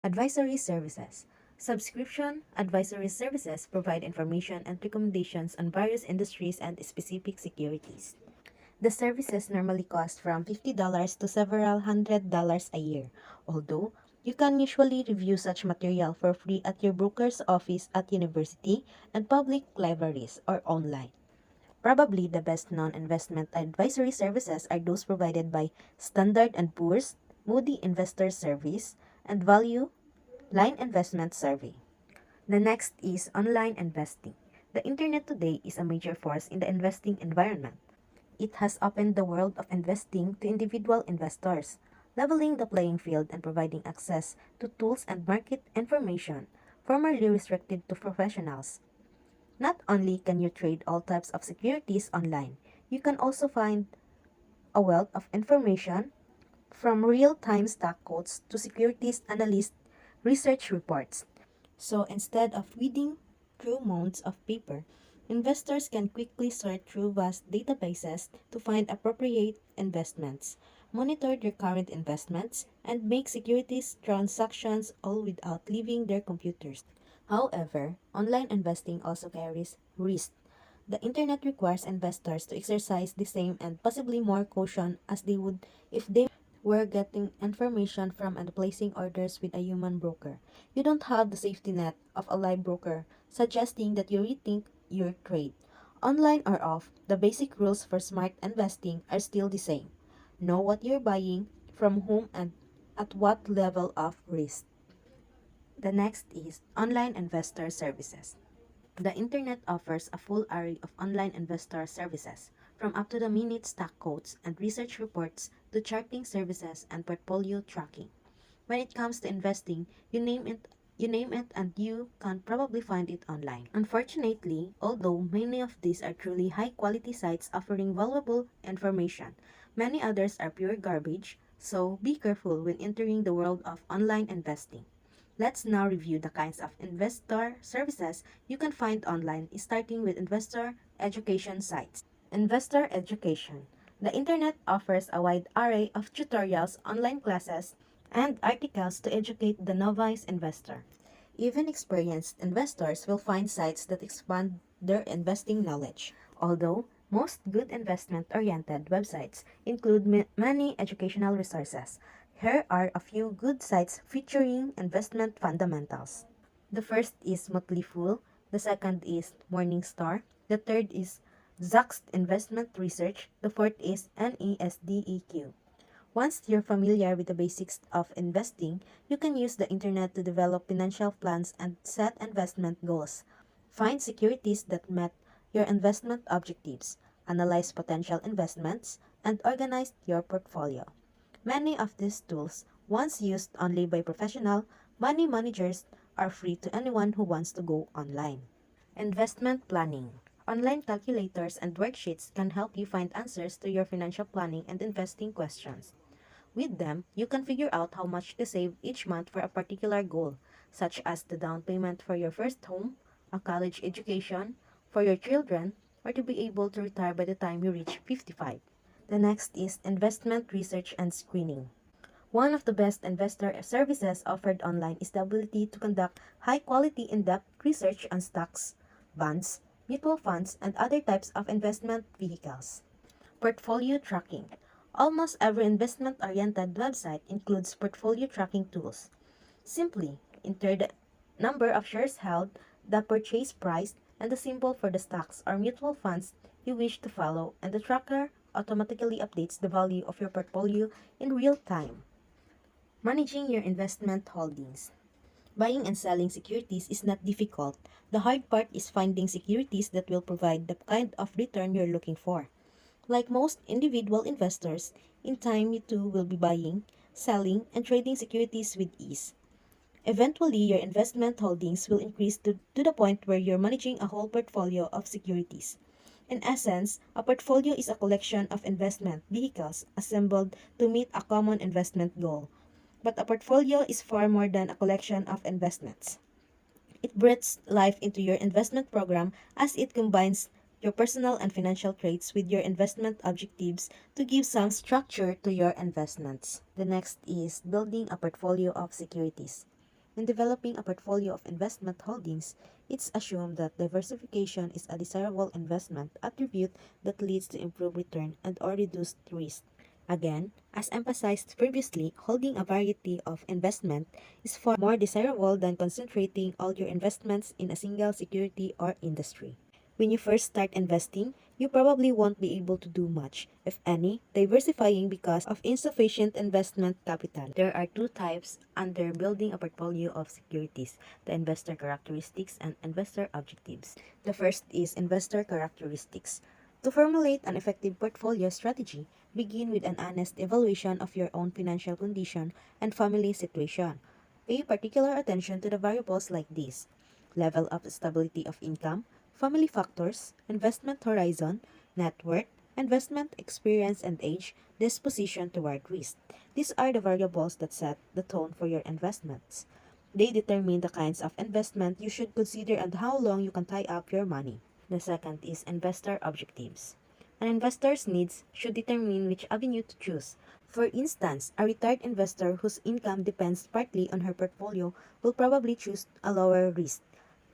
Advisory services. Subscription advisory services provide information and recommendations on various industries and specific securities. The services normally cost from $50 to several $100 a year, although you can usually review such material for free at your broker's office at university and public libraries or online. Probably the best non-investment advisory services are those provided by Standard & Poor's, Moody Investor Service, and Value Line Investment Survey. The next is online investing. The internet today is a major force in the investing environment. It has opened the world of investing to individual investors, leveling the playing field and providing access to tools and market information formerly restricted to professionals. Not only can you trade all types of securities online, you can also find a wealth of information from real-time stock quotes to securities analyst research reports. So instead of reading through mounds of paper, investors can quickly sort through vast databases to find appropriate investments, monitor their current investments, and make securities transactions all without leaving their computers. However, online investing also carries risk. The internet requires investors to exercise the same and possibly more caution as they would if they were getting information from and placing orders with a human broker. You don't have the safety net of a live broker suggesting that you rethink your trade. Online or off, the basic rules for smart investing are still the same. Know what you're buying, from whom, and at what level of risk. The next is online investor services. The internet offers a full array of online investor services, from up-to-the-minute stock quotes and research reports to charting services and portfolio tracking. When it comes to investing, you name it and you can probably find it online. Unfortunately, although many of these are truly high-quality sites offering valuable information, many others are pure garbage, so be careful when entering the world of online investing. Let's now review the kinds of investor services you can find online, starting with investor education sites. Investor education. The internet offers a wide array of tutorials, online classes, and articles to educate the novice investor. Even experienced investors will find sites that expand their investing knowledge. Although most good investment-oriented websites include many educational resources, here are a few good sites featuring investment fundamentals. The first is Motley Fool, the second is Morningstar, the third is Zacks Investment Research, the fourth is NESDEQ. Once you're familiar with the basics of investing, you can use the internet to develop financial plans and set investment goals. Find securities that met your investment objectives, analyze potential investments, and organize your portfolio. Many of these tools, once used only by professional money managers, are free to anyone who wants to go online. Investment planning. Online calculators and worksheets can help you find answers to your financial planning and investing questions. With them, you can figure out how much to save each month for a particular goal, such as the down payment for your first home, a college education, for your children, or to be able to retire by the time you reach 55. The next is investment research and screening. One of the best investor services offered online is the ability to conduct high-quality in-depth research on stocks, bonds, mutual funds, and other types of investment vehicles. Portfolio tracking. Almost every investment-oriented website includes portfolio tracking tools. Simply enter the number of shares held, the purchase price, and the symbol for the stocks or mutual funds you wish to follow, and the tracker automatically updates the value of your portfolio in real time. Managing your investment holdings. Buying and selling securities is not difficult. The hard part is finding securities that will provide the kind of return you're looking for. Like most individual investors, in time you too will be buying, selling, and trading securities with ease. Eventually, your investment holdings will increase to the point where you're managing a whole portfolio of securities. In essence, a portfolio is a collection of investment vehicles assembled to meet a common investment goal. But a portfolio is far more than a collection of investments. It breathes life into your investment program as it combines your personal and financial traits with your investment objectives to give some structure to your investments. The next is building a portfolio of securities. In developing a portfolio of investment holdings, it's assumed that diversification is a desirable investment attribute that leads to improved return and or reduced risk. Again, as emphasized previously, holding a variety of investment is far more desirable than concentrating all your investments in a single security or industry. When you first start investing, you probably won't be able to do much, if any, diversifying because of insufficient investment capital. There are two types under building a portfolio of securities: the investor characteristics and investor objectives. The first is investor characteristics. To formulate an effective portfolio strategy, begin with an honest evaluation of your own financial condition and family situation. Pay particular attention to the variables like these: level of stability of income, family factors, investment horizon, net worth, investment experience and age, disposition toward risk. These are the variables that set the tone for your investments. They determine the kinds of investment you should consider and how long you can tie up your money. The second is investor objectives. An investor's needs should determine which avenue to choose. For instance, a retired investor whose income depends partly on her portfolio will probably choose a lower risk,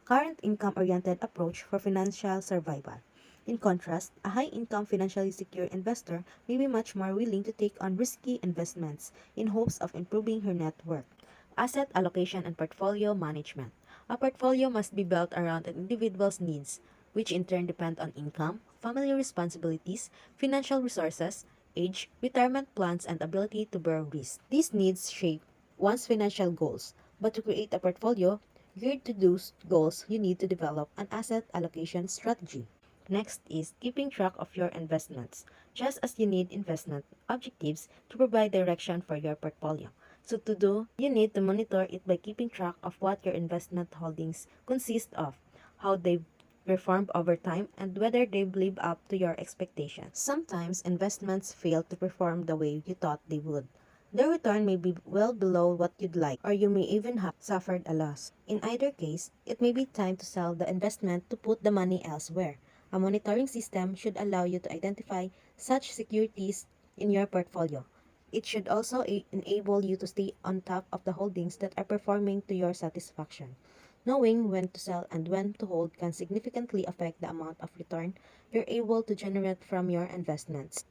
current income-oriented approach for financial survival. In contrast, a high-income financially secure investor may be much more willing to take on risky investments in hopes of improving her net worth. Asset allocation and portfolio management. A portfolio must be built around an individual's needs, which in turn depend on income, family responsibilities, financial resources, age, retirement plans, and ability to bear risk. These needs shape one's financial goals, but to create a portfolio geared to those goals, you need to develop an asset allocation strategy. Next is keeping track of your investments, just as you need investment objectives to provide direction for your portfolio. So to do, you need to monitor it by keeping track of what your investment holdings consist of, how they've performed over time, and whether they've lived up to your expectations. Sometimes investments fail to perform the way you thought they would. The return may be well below what you'd like, or you may even have suffered a loss. In either case, it may be time to sell the investment to put the money elsewhere. A monitoring system should allow you to identify such securities in your portfolio. It should also enable you to stay on top of the holdings that are performing to your satisfaction. Knowing when to sell and when to hold can significantly affect the amount of return you're able to generate from your investments.